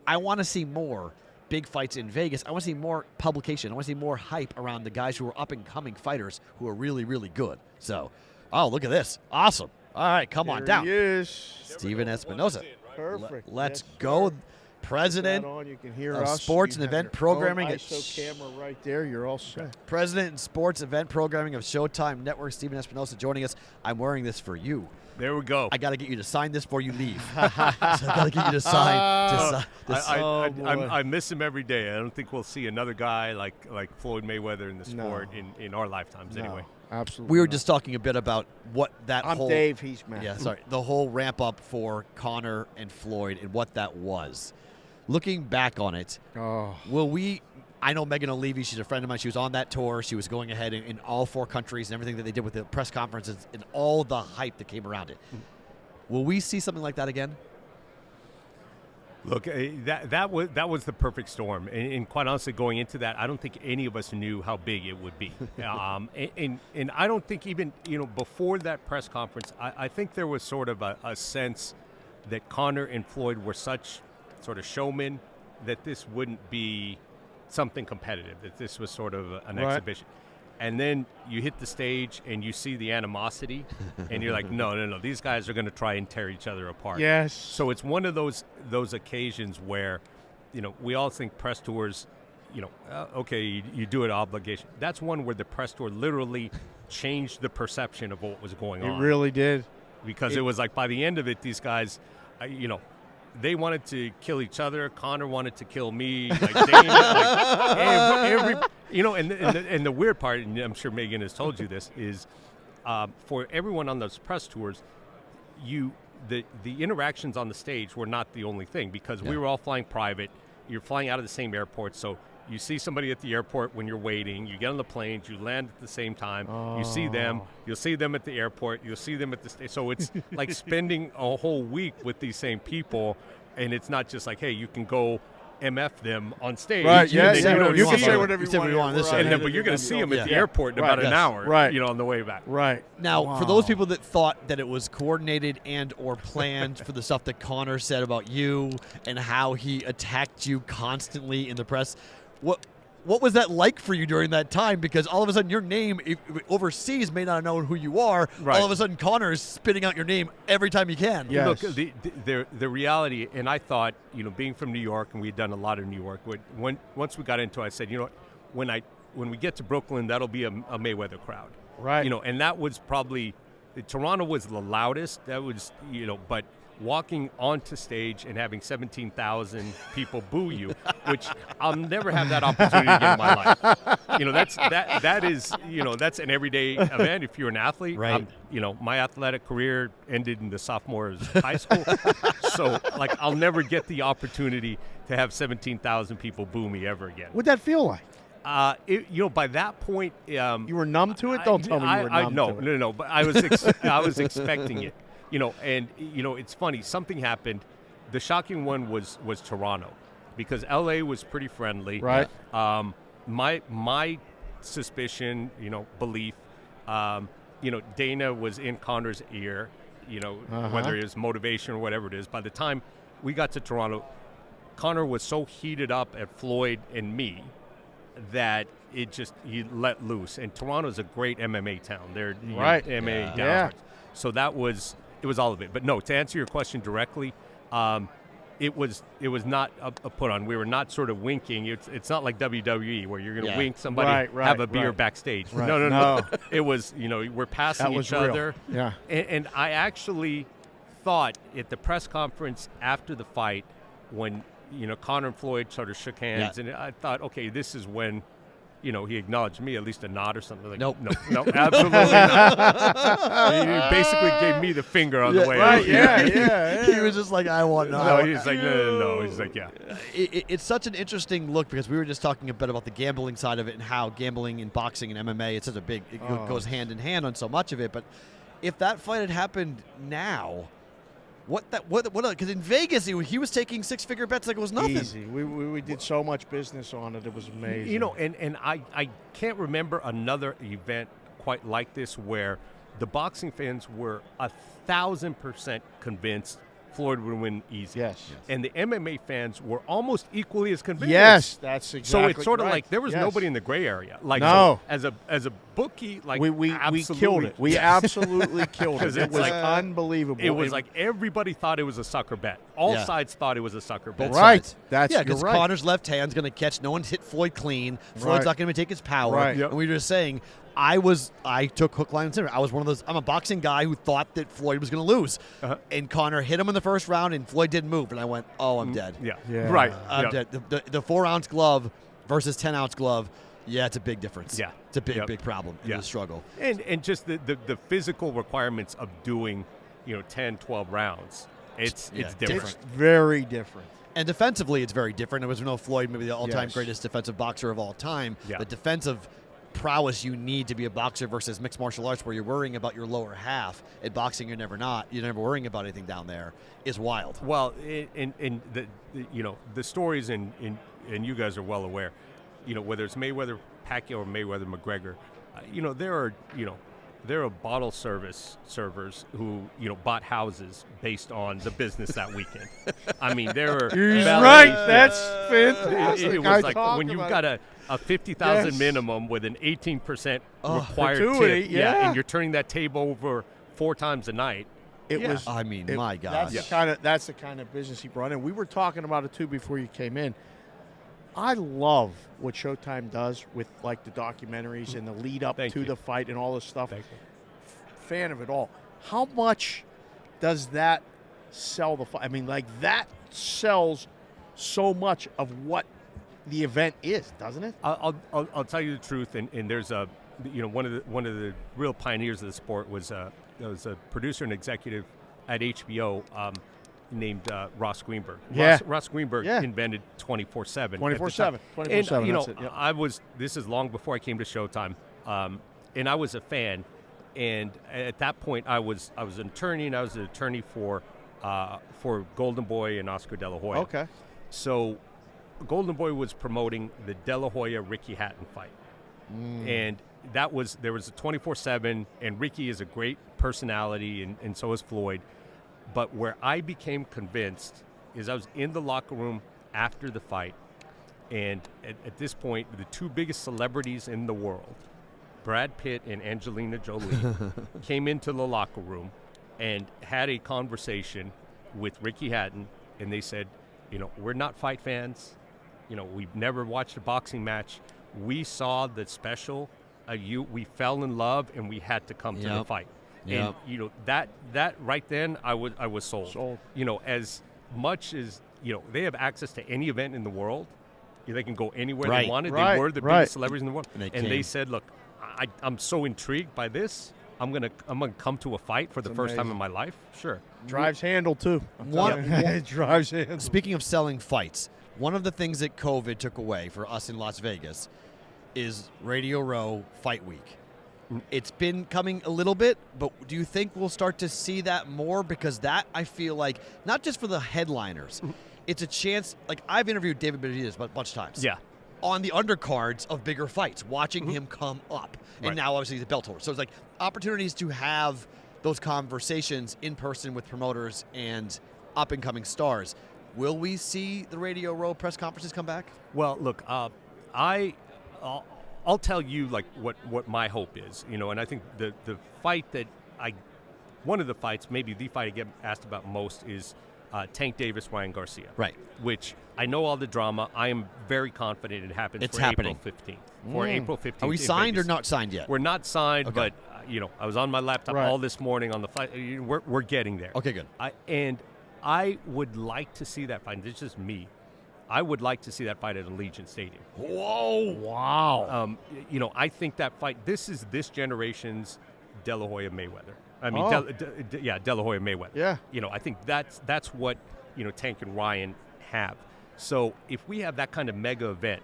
I want to see more big fights in Vegas. I want to see more publication. I want to see more hype around the guys who are up-and-coming fighters who are really, really good. So, oh, look at this. Awesome. All right, come on down. He is. Steven Espinoza. Perfect. Let's Yes, go. sir. President You can hear of us. Sports You and have Event your own Programming at ISO camera right there. You're all set. President and Sports Event Programming of Showtime Network, Steven Espinoza, joining us. I'm wearing this for you. There we go. I got to get you to sign this before you leave. So I got to get you to sign. I miss him every day. I don't think we'll see another guy like Floyd Mayweather in the sport in our lifetimes anyway. Absolutely. We were just talking a bit about what that I'm whole Dave. He's Matt. Yeah, sorry. The whole ramp up for Conor and Floyd and what that was. Looking back on it, will we? I know Megan O'Leary. She's a friend of mine. She was on that tour. She was going ahead in all 4 countries and everything that they did with the press conferences and all the hype that came around it. Will we see something like that again? Look, that was the perfect storm, and quite honestly, going into that, I don't think any of us knew how big it would be. And I don't think even before that press conference, I think there was sort of a sense that Conor and Floyd were such sort of showmen that this wouldn't be something competitive, that this was sort of an exhibition. And then you hit the stage and you see the animosity and you're like, no, these guys are going to try and tear each other apart. Yes. So it's one of those occasions where, we all think press tours, okay, you do it obligation. That's one where the press tour literally changed the perception of what was going on. It really did. Because it was like by the end of it, these guys, they wanted to kill each other. Conor wanted to kill me. Like Dana, and the weird part, and I'm sure Megan has told you this, is for everyone on those press tours, the interactions on the stage were not the only thing because we were all flying private. You're flying out of the same airport, so you see somebody at the airport when you're waiting. You get on the planes. You land at the same time. You see them. You'll see them at the airport. You'll see them at the stage. So it's like spending a whole week with these same people, and it's not just like, hey, you can go MF them on stage. Right, yeah. You can say whatever you want. But you're going to see them at the airport in about an hour, on the way back. Right. Now, for those people that thought that it was coordinated and or planned for the stuff that Conor said about you and how he attacked you constantly in the press, what was that like for you during that time? Because all of a sudden your name overseas may not know who you are. Right. All of a sudden Conor is spitting out your name every time he can. Yes. Look, the reality, and I thought, being from New York, and we had done a lot of New York, once we got into it, I said, when we get to Brooklyn, that'll be a Mayweather crowd. Right. And that was probably, Toronto was the loudest. That was, but walking onto stage and having 17,000 people boo you, which I'll never have that opportunity again in my life. That is that's an everyday event if you're an athlete. Right. My athletic career ended in the sophomore high school, so I'll never get the opportunity to have 17,000 people boo me ever again. What'd that feel like? By that point, you were numb to it. Don't tell me you were numb to it. No. But I was expecting it. It's funny. Something happened. The shocking one was Toronto, because LA was pretty friendly. Right. My suspicion, belief, Dana was in Conor's ear, whether it was motivation or whatever it is. By the time we got to Toronto, Conor was so heated up at Floyd and me that he let loose. And Toronto's a great MMA town. They're MMA downwards. So it was all of it. But no, to answer your question directly, it was not a put on. We were not sort of winking. It's not like WWE where you're going to wink somebody, have a beer backstage. Right. No. It was, we're passing each other. Yeah. And I actually thought at the press conference after the fight when, Conor and Floyd sort of shook hands, and I thought, okay, this is when he acknowledged me, at least a nod or something. Like, Nope. No, absolutely not. He basically gave me the finger on the way out. Yeah. He was just like, I want no. He's like, no. He's like, yeah. It's such an interesting look because we were just talking a bit about the gambling side of it and how gambling in boxing and MMA, it's such a big, it goes hand in hand on so much of it. But if that fight had happened now, because in Vegas he was taking 6-figure bets like it was nothing. Easy. We did so much business on it. It was amazing. And I can't remember another event quite like this where the boxing fans were 1,000% convinced Floyd would win easy. Yes. And the MMA fans were almost equally as convinced. Yes, that's exactly So it's sort of right. like there was Yes. nobody in the gray area. Like No. so as a bookie, like we absolutely killed it. We absolutely killed it. 'Cause It it's was like- unbelievable. it was like everybody thought it was a sucker bet. All Yeah. sides thought it was a sucker bet. Both right. sides. That's Yeah, you're because right. Connor's left hand's going to catch. No one's hit Floyd clean. Floyd's Right. not going to take his power. Right. Yep. And we were just saying, I took hook, line, and sinker. I was one of those. I'm a boxing guy who thought that Floyd was going to lose, and Connor hit him in the first round, and Floyd didn't move, and I went, "Oh, I'm dead. Yeah. Yeah. Right. I'm Yep. dead." The 4-ounce glove versus 10-ounce glove. Yeah, it's a big difference. Yeah. It's a big, Yep. big problem in Yeah. the struggle. And just the physical requirements of doing, 10, 12 rounds. It's Yeah, different. It's very different. And defensively, it's very different. It was no Floyd, maybe the all-time Yes. greatest defensive boxer of all time. Yeah. The defensive prowess you need to be a boxer versus mixed martial arts, where you're worrying about your lower half. At boxing, you're never worrying about anything down there. Is wild. Well, in the stories, and you guys are well aware, whether it's Mayweather Pacquiao or Mayweather McGregor, there are bottle servers who bought houses based on the business that weekend. I mean, there are He's valets- right. That's fantastic. It I was like talk when you've about got a 50,000 Yes. minimum with an 18% required gratuity, tip, yeah. and you're turning that table over 4 times a night. It Yeah. was. I mean, my gosh. That's the kind of business he brought in. We were talking about it too before you came in. I love what Showtime does with like the documentaries and the lead up Thank to you. the fight and all this stuff. Thank you. Fan of it all. How much does that sell the fight? I mean, like that sells so much of what the event is, doesn't it? I'll tell you the truth, and there's one of the real pioneers of the sport was a producer and executive at HBO named Ross Greenberg. Yeah. Ross Greenberg Yeah. invented 24/7. 24/7. And 24/7. That's it. Yep. This is long before I came to Showtime, and I was a fan. And at that point, I was an attorney, and I was an attorney for Golden Boy and Oscar De La Hoya. Okay. So Golden Boy was promoting the De La Hoya Ricky Hatton fight. And there was a 24/7, and Ricky is a great personality, and so is Floyd. But where I became convinced is I was in the locker room after the fight, and at this point, the two biggest celebrities in the world, Brad Pitt and Angelina Jolie, came into the locker room and had a conversation with Ricky Hatton, and they said, we're not fight fans. We've never watched a boxing match. We saw the special. We fell in love, and we had to come to the fight. Yep. And that right then, I was sold. Sold. As much as they have access to any event in the world, they can go anywhere Right. they wanted. Right. They were the Right. biggest celebrities in the world, And they they came. said, "Look, I'm so intrigued by this. I'm gonna come to a fight for the first time in my life. Sure." Drives handle too. It drives handle. Speaking of selling fights, one of the things that COVID took away for us in Las Vegas is Radio Row Fight Week. It's been coming a little bit, but do you think we'll start to see that more? Because that, I feel like, not just for the headliners, it's a chance. Like, I've interviewed David Benavidez a bunch of times. Yeah. On the undercards of bigger fights, watching him come up. And Right. now, obviously, the Bellator. So it's like opportunities to have those conversations in person with promoters and up-and-coming stars. Will we see the Radio Row press conferences come back? Well, look, I'll tell you like what my hope is, and I think the fight one of the fights, maybe the fight I get asked about most is Tank Davis, Ryan Garcia. Right. Which I know all the drama. I am very confident it happens It's for happening. April 15th. For April 15th. Are we in signed or Vegas. not signed yet? We're not signed, Okay. but I was on my laptop Right. all this morning on the flight. We're getting there. Okay, good. I would like to see that fight. This is just me. I would like to see that fight at Allegiant Stadium. Whoa. Wow. I think that fight. This is this generation's De La Hoya Mayweather. I mean, Oh. De La Hoya Mayweather. Yeah. I think that's what Tank and Ryan have. So if we have that kind of mega event,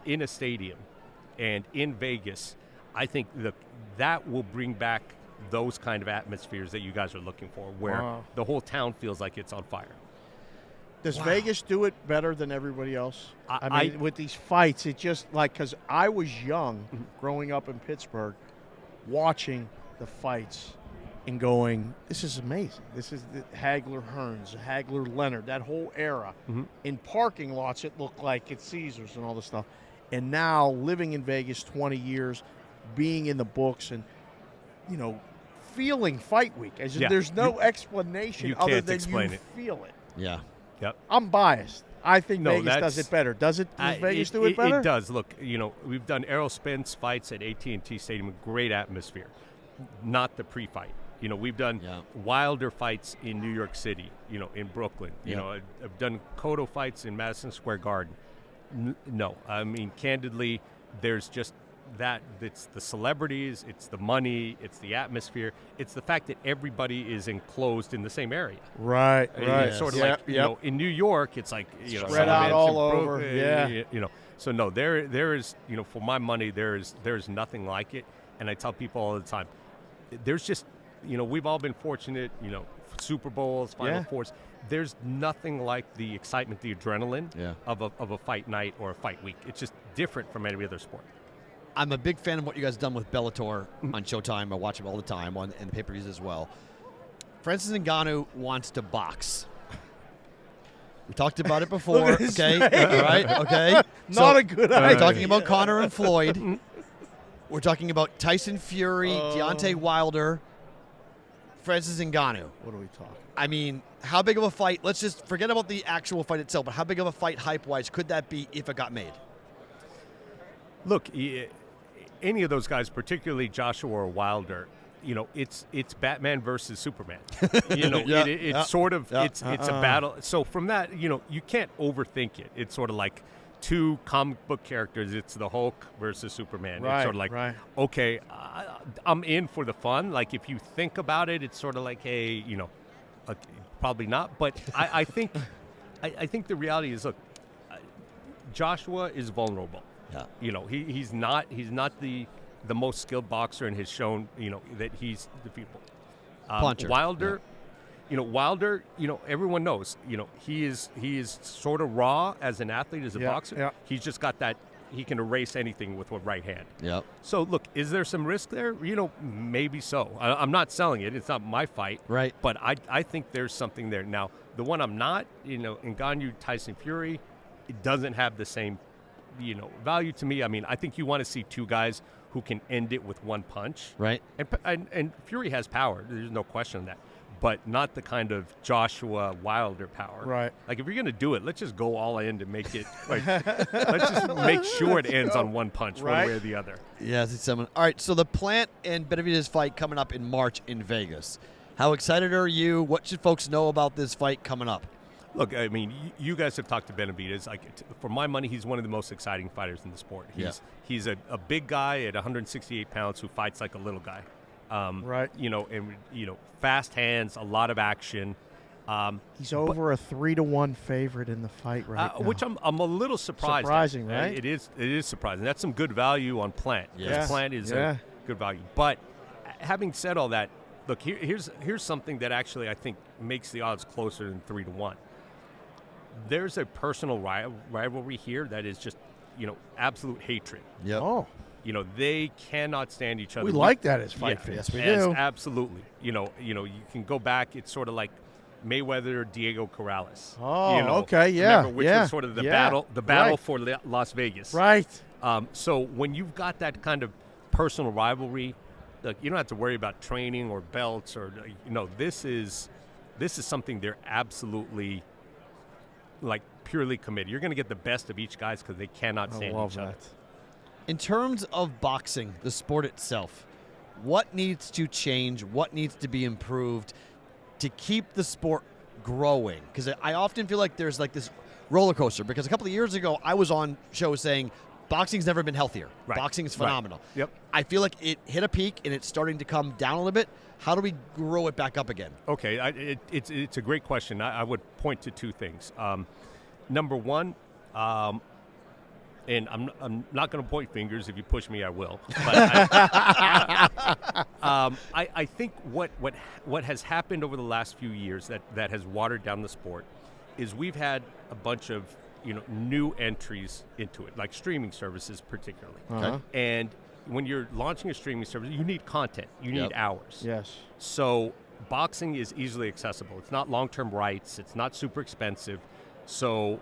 in a stadium, and in Vegas, I think that will bring back those kind of atmospheres that you guys are looking for, where Wow. the whole town feels like it's on fire. Does Vegas do it better than everybody else? I- mean, with these fights, it just like, because I was young growing up in Pittsburgh watching the fights and going, this is amazing. This is the Hagler Hearns, Hagler Leonard, that whole era. In parking lots, it looked like it's Caesars and all this stuff. And now living in Vegas 20 years, being in the books and, feeling fight week. As in, there's no explanation other than you feel it. Yeah. Yep. I'm biased. I think Vegas does it better. Does Vegas do it better? It does. Look, we've done Errol Spence fights at AT&T Stadium with great atmosphere. Not the pre-fight. We've done Wilder fights in New York City, in Brooklyn. I've done Cotto fights in Madison Square Garden. No. I mean, candidly, there's just that. It's the celebrities, it's the money, it's the atmosphere, it's the fact that everybody is enclosed in the same area. Right. It's sort of like, in New York, it's like, spread out all over. So no, there is, for my money, there is nothing like it. And I tell people all the time, there's just, we've all been fortunate, Super Bowls, Final Fours. There's nothing like the excitement, the adrenaline of a fight night or a fight week. It's just different from any other sport. I'm a big fan of what you guys have done with Bellator on Showtime. I watch them all the time and the pay-per-views as well. Francis Ngannou wants to box. We talked about it before. Okay, all right, okay. Not a good idea. We're talking about Conor and Floyd. We're talking about Tyson Fury, Deontay Wilder, Francis Ngannou. What are we talking? I mean, how big of a fight? Let's just forget about the actual fight itself, but how big of a fight hype-wise could that be if it got made? Look, any of those guys, particularly Joshua or Wilder, it's Batman versus Superman. It's sort of it's a battle. So from that, you can't overthink it. It's sort of like two comic book characters. It's the Hulk versus Superman. Right, it's sort of like, okay, I'm in for the fun. Like if you think about it, it's sort of like, hey, probably not. But I think the reality is, look, Joshua is vulnerable. Yeah. He's not the most skilled boxer and has shown, that he's the people. Puncher. Wilder, Wilder, everyone knows, he is sort of raw as an athlete, as a boxer. Yeah. He's just got that, he can erase anything with one right hand. Yep. So look, is there some risk there? Maybe so. I'm not selling it. It's not my fight. Right. But I think there's something there. Now, the one I'm not, Ngannou, Tyson Fury, it doesn't have the same value to me. I mean, I think you want to see two guys who can end it with one punch. Right. And Fury has power. There's no question on that. But not the kind of Joshua Wilder power. Right. Like, if you're going to do it, let's just go all in to make it, let's just make sure it ends on one punch, one way or the other. Yes, it's someone. All right, so the Plant and Benavidez fight coming up in March in Vegas. How excited are you? What should folks know about this fight coming up? Look, I mean, you guys have talked to Benavidez. For my money, he's one of the most exciting fighters in the sport. He's a big guy at 168 pounds who fights like a little guy. Right. Fast hands, a lot of action. He's over a 3-1 favorite in the fight right now. Which I'm a little surprised. Surprising, at. right? It is surprising. That's some good value on Plant. Yes. Plant is a good value. But having said all that, look, here's something that actually I think makes the odds closer than 3-1. There's a personal rivalry here that is just, absolute hatred. Yep. Oh. They cannot stand each other. We like that as fight fans. Yes, we do. Absolutely. You can go back. It's sort of like Mayweather, Diego Corrales. Oh, okay, yeah. Remember, which was sort of the battle right. for Las Vegas. Right. So when you've got that kind of personal rivalry, look, you don't have to worry about training or belts or this is something they're absolutely purely committed. You're going to get the best of each guys because they cannot stand each other. In terms of boxing, the sport itself, what needs to change? What needs to be improved to keep the sport growing? Because I often feel like there's this roller coaster. Because a couple of years ago, I was on shows saying boxing's never been healthier. Right. Boxing is phenomenal. Right. Yep. I feel like it hit a peak and it's starting to come down a little bit. How do we grow it back up again? Okay, it's a great question. I would point to two things. Number one, and I'm not going to point fingers. If you push me, I will. But I think what has happened over the last few years that has watered down the sport is we've had a bunch of new entries into it, like streaming services particularly. Uh-huh. And when you're launching a streaming service, you need content. You need hours. Yes. So boxing is easily accessible. It's not long-term rights. It's not super expensive. So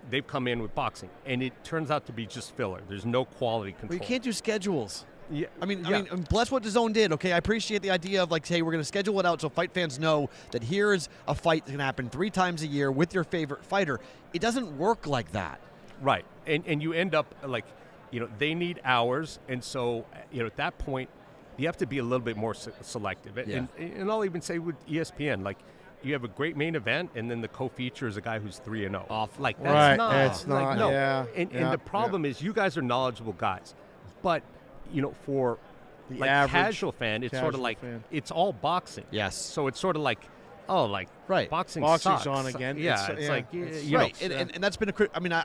they've come in with boxing, and it turns out to be just filler. There's no quality control. Well, you can't do schedules. Yeah, I mean, bless what DAZN did. Okay, I appreciate the idea of like, hey, we're going to schedule it out so fight fans know that here's a fight that can happen 3 times a year with your favorite fighter. It doesn't work like that. Right, and you end up like, they need hours, and so at that point, you have to be a little bit more selective. Yeah. And I'll even say with ESPN, like, you have a great main event, and then the co-feature is a guy who's 3-0. Off, like that's right. not. It's not. Like, no. Yeah. And the problem is, you guys are knowledgeable guys, but for The like average casual fan, it's sort of casual like fan. it's all boxing. Yes. So it's sort of like, Right. boxing's Boxing's sucks. on again. Yeah, It's- it's yeah, like it's- you Right, know. and that's been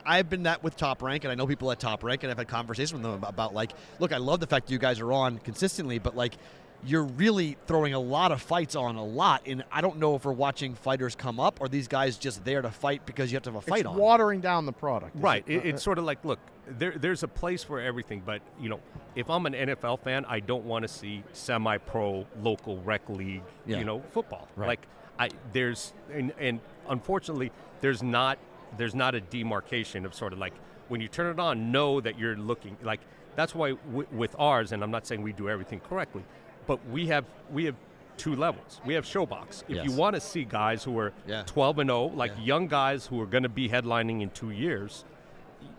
I've been that with Top Rank, and I know people at Top Rank, and I've had conversations with them about like, look, I love the fact that you guys are on consistently, but like, you're really throwing a lot of fights on a lot, and I don't know if we're watching fighters come up or these guys just there to fight because you have to have a fight It's on. watering down the product. Right. It's sort of like, look, there's a place for everything, but if I'm an NFL fan, I don't want to see semi-pro local rec league, football. Right. Like there's and unfortunately there's not a demarcation of sort of like when you turn it on, know that you're looking like that's why with ours, and I'm not saying we do everything correctly, but we have 2 levels. We have Showbox. If you want to see guys who are 12-0, like young guys who are going to be headlining in 2 years,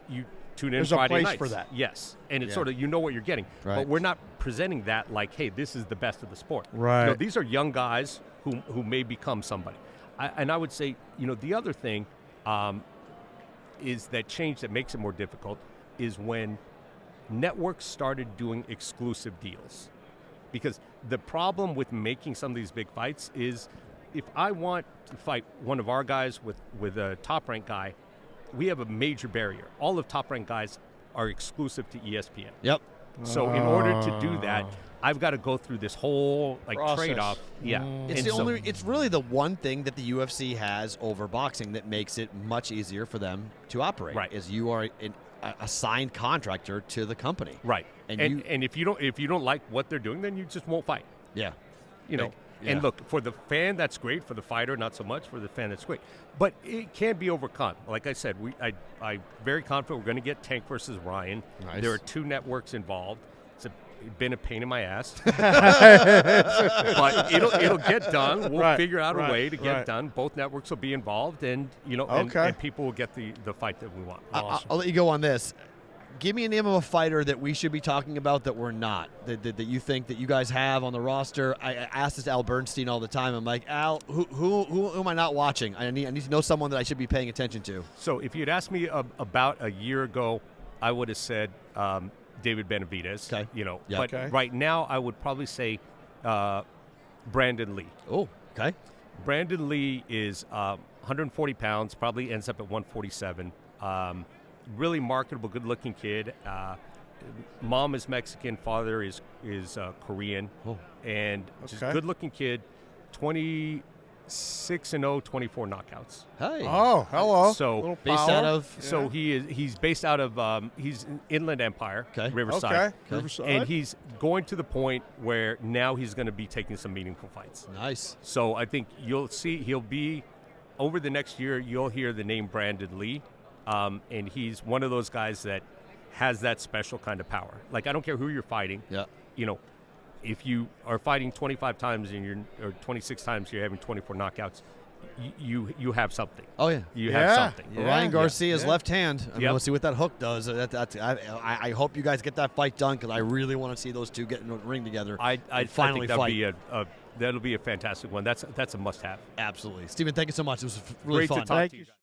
you tune in There's a Friday place nights. for that. Yes, and it's sort of what you're getting. Right. But we're not presenting that like, hey, this is the best of the sport. Right. These are young guys who may become somebody. And I would say, the other thing is that change that makes it more difficult is when networks started doing exclusive deals. Because the problem with making some of these big fights is if I want to fight one of our guys with a Top Rank guy, we have a major barrier. All of Top Rank guys are exclusive to ESPN. Yep. So in order to do that, I've got to go through this whole Process. trade-off. Yeah. It's really the one thing that the UFC has over boxing that makes it much easier for them to operate. Right. Is you are a signed contractor to the company. Right. And if you don't like what they're doing, then you just won't fight. Yeah. Yeah. Yeah. And look, for the fan, that's great. For the fighter, not so much. For the fan, that's great. But it can be overcome. Like I said, I'm very confident we're going to get Tank versus Ryan. Nice. There are 2 networks involved. It's been a pain in my ass. But it'll get done. We'll figure out a way to get it done. Both networks will be involved, and and people will get the fight that we want. Awesome. I'll let you go on this. Give me a name of a fighter that we should be talking about that we're not, that you think that you guys have on the roster. I ask this to Al Bernstein all the time. I'm like, Al, who am I not watching? I need to know someone that I should be paying attention to. So if you'd asked me about a year ago, I would have said David Benavidez. Okay. Yeah. But right now I would probably say Brandon Lee. Oh, okay. Brandon Lee is 140 pounds, probably ends up at 147. Really marketable, good-looking kid. Mom is Mexican, father is Korean, and just good-looking kid. 26-0, 24 knockouts. Hey. Oh, hello. So Little based power. out of So he's based out of he's in Inland Empire, Okay. Riverside. Okay. Riverside. And he's going to the point where now he's going to be taking some meaningful fights. nice. So I think you'll see he'll be over the next year. You'll hear the name Brandon Lee, and he's one of those guys that has that special kind of power. Like I don't care who you're fighting. Yeah. If you are fighting 25 times or 26 times, you're having 24 knockouts. You have something. Oh yeah. You have something. Yeah. Ryan Garcia's left hand. I'm Yep. going to see what that hook does. I hope you guys get that fight done because I really want to see those 2 get in the ring together. I finally think that'll be a fantastic one. That's a must-have. Absolutely. Steven, thank you so much. It was really Great fun. to talk Thank to you you. guys.